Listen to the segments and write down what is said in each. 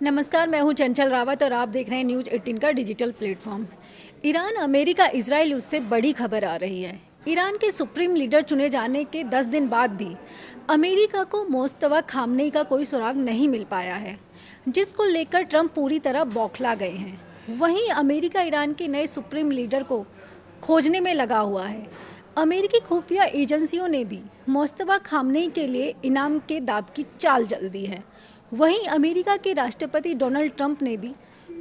नमस्कार, मैं हूं चंचल रावत और आप देख रहे हैं न्यूज़ 18 का digital platform. Iran, America, Israel उससे बड़ी खबर आ रही है। ईरान के सुप्रीम लीडर चुने जाने के 10 दिन बाद भी अमेरिका को मोस्तफा खामनेई का कोई सुराग नहीं मिल पाया है, जिसको लेकर ट्रंप पूरी तरह बौखला गए हैं। वहीं अमेरिका ईरान के नए सुप्रीम लीडर को खोजने में लगा हुआ है। अमेरिकी खुफिया एजेंसियों ने भी मोस्तफा खामनेई के लिए इनाम के दाव की चाल चल दी है। वहीं अमेरिका के राष्ट्रपति डोनाल्ड ट्रंप ने भी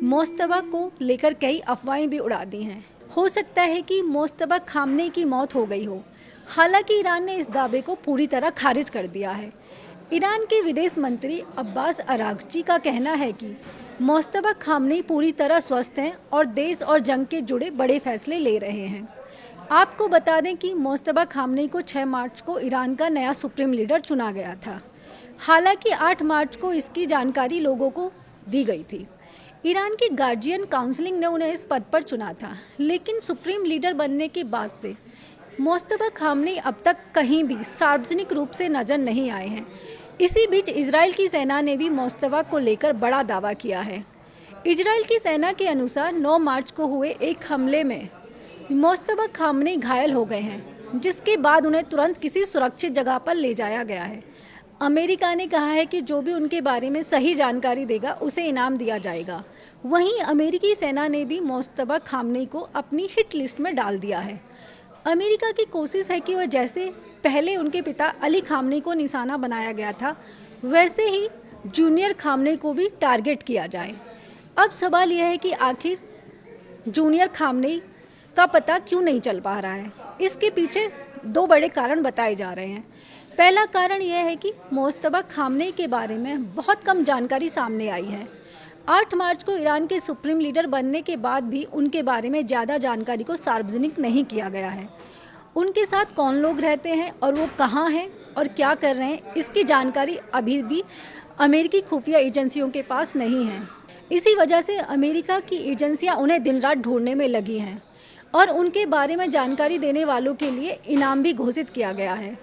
मोस्तफा को लेकर कई अफवाहें भी उड़ा दी हैं। हो सकता है कि मोस्तफा खामनेई की मौत हो गई हो। हालांकि ईरान ने इस दावे को पूरी तरह खारिज कर दिया है। ईरान के विदेश मंत्री अब्बास अरागची का कहना है कि मोस्तफा खामनेई पूरी तरह स्वस्थ हैं और देश और जंग के जुड़े बड़े फैसले ले रहे हैं। आपको बता दें कि मोस्तफा खामनेई को 6 मार्च को ईरान का नया सुप्रीम लीडर चुना गया था। हालांकि 8 मार्च को इसकी जानकारी लोगों को दी गई थी। ईरान की गार्जियन काउंसिलिंग ने उन्हें इस पद पर चुना था, लेकिन सुप्रीम लीडर बनने के बाद से मोस्तफा खामनेई अब तक कहीं भी सार्वजनिक रूप से नजर नहीं आए हैं। इसी बीच इजराइल की सेना ने भी मोस्तफा को लेकर बड़ा दावा किया है। इजराइल की सेना के अनुसार 9 मार्च को हुए एक हमले में मोस्तफा खामनेई घायल हो गए हैं, जिसके बाद उन्हें तुरंत किसी सुरक्षित जगह पर ले जाया गया है। अमेरिका ने कहा है कि जो भी उनके बारे में सही जानकारी देगा उसे इनाम दिया जाएगा। वहीं अमेरिकी सेना ने भी मोस्तफा खामनेई को अपनी हिट लिस्ट में डाल दिया है। अमेरिका की कोशिश है कि वह जैसे पहले उनके पिता अली खामनेई को निशाना बनाया गया था, वैसे ही जूनियर खामनेई को भी टारगेट किया जाए। अब सवाल यह है कि आखिर जूनियर खामनेई का पता क्यों नहीं चल पा रहा है। इसके पीछे 2 बड़े कारण बताए जा रहे हैं। पहला कारण यह है कि मोस्तफा खामनेई के बारे में बहुत कम जानकारी सामने आई है। 8 मार्च को ईरान के सुप्रीम लीडर बनने के बाद भी उनके बारे में ज़्यादा जानकारी को सार्वजनिक नहीं किया गया है। उनके साथ कौन लोग रहते हैं और वो कहाँ हैं और क्या कर रहे हैं, इसकी जानकारी अभी भी अमेरिकी खुफिया एजेंसियों के पास नहीं है। इसी वजह से अमेरिका की एजेंसियाँ उन्हें दिन रात ढूंढने में लगी हैं और उनके बारे में जानकारी देने वालों के लिए इनाम भी घोषित किया गया है।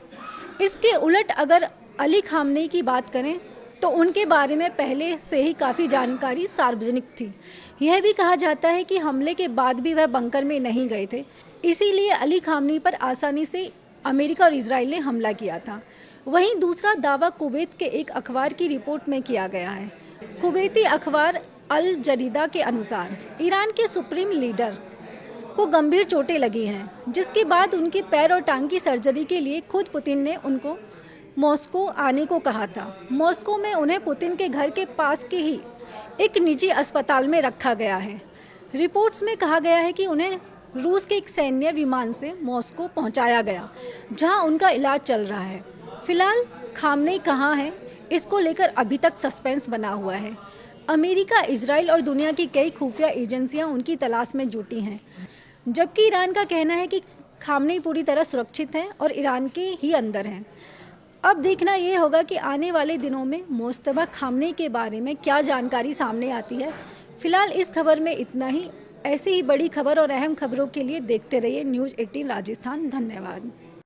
इसके उलट अगर अली खामनेई की बात करें तो उनके बारे में पहले से ही काफ़ी जानकारी सार्वजनिक थी। यह भी कहा जाता है कि हमले के बाद भी वह बंकर में नहीं गए थे, इसीलिए अली खामनेई पर आसानी से अमेरिका और इजराइल ने हमला किया था। वहीं दूसरा दावा कुवैत के एक अखबार की रिपोर्ट में किया गया है। कुवैती अखबार अल जरीदा के अनुसार ईरान के सुप्रीम लीडर को गंभीर चोटें लगी हैं, जिसके बाद उनके पैर और टांग की सर्जरी के लिए खुद पुतिन ने उनको मॉस्को आने को कहा था। मॉस्को में उन्हें पुतिन के घर के पास के ही एक निजी अस्पताल में रखा गया है। रिपोर्ट्स में कहा गया है कि उन्हें रूस के एक सैन्य विमान से मॉस्को पहुंचाया गया, जहां उनका इलाज चल रहा है। फिलहाल खामनेई कहाँ है, इसको लेकर अभी तक सस्पेंस बना हुआ है। अमेरिका, इजराइल और दुनिया की कई खुफिया एजेंसियां उनकी तलाश में जुटी हैं, जबकि ईरान का कहना है कि खामनेई पूरी तरह सुरक्षित हैं और ईरान के ही अंदर हैं। अब देखना ये होगा कि आने वाले दिनों में मोस्तफा खामनेई के बारे में क्या जानकारी सामने आती है। फिलहाल इस खबर में इतना ही। ऐसी ही बड़ी खबर और अहम खबरों के लिए देखते रहिए न्यूज़ 18 राजस्थान। धन्यवाद।